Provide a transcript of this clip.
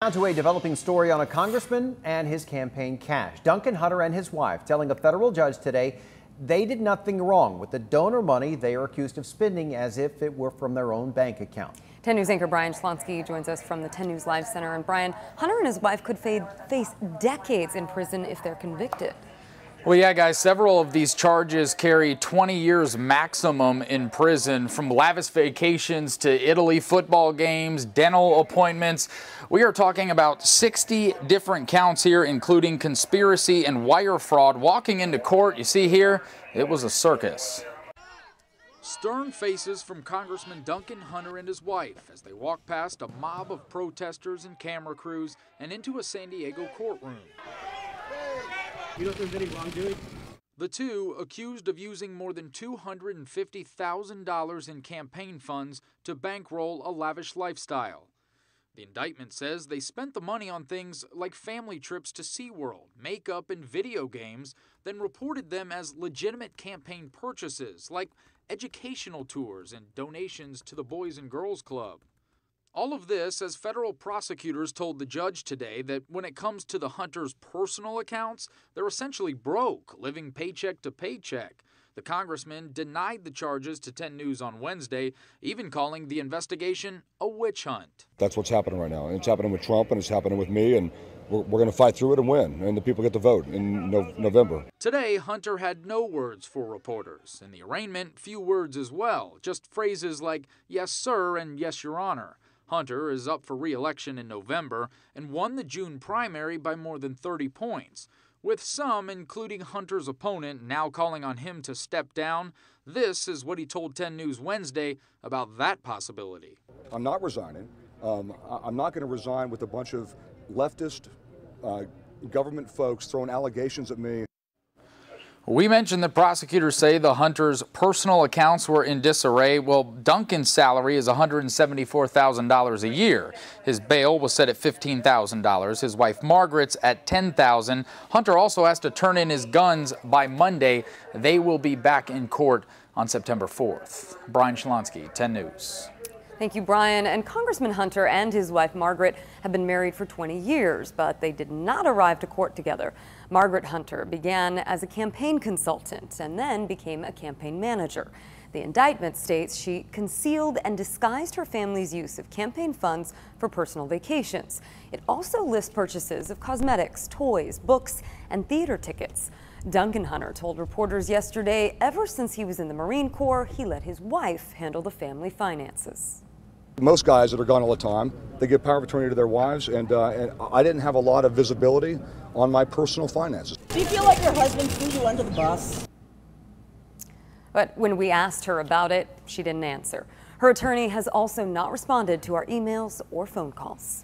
Now to a developing story on a congressman and his campaign cash. Duncan Hunter and his wife telling a federal judge today they did nothing wrong with the donor money they are accused of spending as if it were from their own bank account. 10 News anchor Brian Schlonsky joins us from the 10 News Live Center. And Brian, Hunter and his wife could face decades in prison if they're convicted. Well, yeah, guys, several of these charges carry 20 years maximum in prison, from lavish vacations to Italy football games, dental appointments. We are talking about 60 different counts here, including conspiracy and wire fraud. Walking into court, you see here, it was a circus. Stern faces from Congressman Duncan Hunter and his wife as they walk past a mob of protesters and camera crews and into a San Diego courtroom. You know if there's any wrongdoing? The two accused of using more than $250,000 in campaign funds to bankroll a lavish lifestyle. The indictment says they spent the money on things like family trips to SeaWorld, makeup, and video games, then reported them as legitimate campaign purchases like educational tours and donations to the Boys and Girls Club. All of this as federal prosecutors told the judge today that when it comes to the Hunters' personal accounts, they're essentially broke, living paycheck to paycheck. The congressman denied the charges to 10 News on Wednesday, even calling the investigation a witch hunt. That's what's happening right now. And it's happening with Trump and it's happening with me, and we're going to fight through it and win, and the people get to vote in November. Today, Hunter had no words for reporters. In the arraignment, few words as well, just phrases like yes, sir, and yes, your honor. Hunter is up for re-election in November and won the June primary by more than 30 points. With some, including Hunter's opponent, now calling on him to step down, this is what he told 10 News Wednesday about that possibility. I'm not resigning. I'm not going to resign with a bunch of leftist government folks throwing allegations at me. We mentioned that prosecutors say the Hunters' personal accounts were in disarray. Well, Duncan's salary is $174,000 a year. His bail was set at $15,000. His wife Margaret's at $10,000. Hunter also has to turn in his guns by Monday. They will be back in court on September 4th. Brian Schlonsky, 10 News. Thank you, Brian. And Congressman Hunter and his wife Margaret have been married for 20 years, but they did not arrive to court together. Margaret Hunter began as a campaign consultant and then became a campaign manager. The indictment states she concealed and disguised her family's use of campaign funds for personal vacations. It also lists purchases of cosmetics, toys, books, and theater tickets. Duncan Hunter told reporters yesterday ever since he was in the Marine Corps, he let his wife handle the family finances. Most guys that are gone all the time, they give power of attorney to their wives, and I didn't have a lot of visibility on my personal finances. Do you feel like your husband threw you under the bus? But when we asked her about it, she didn't answer. Her attorney has also not responded to our emails or phone calls.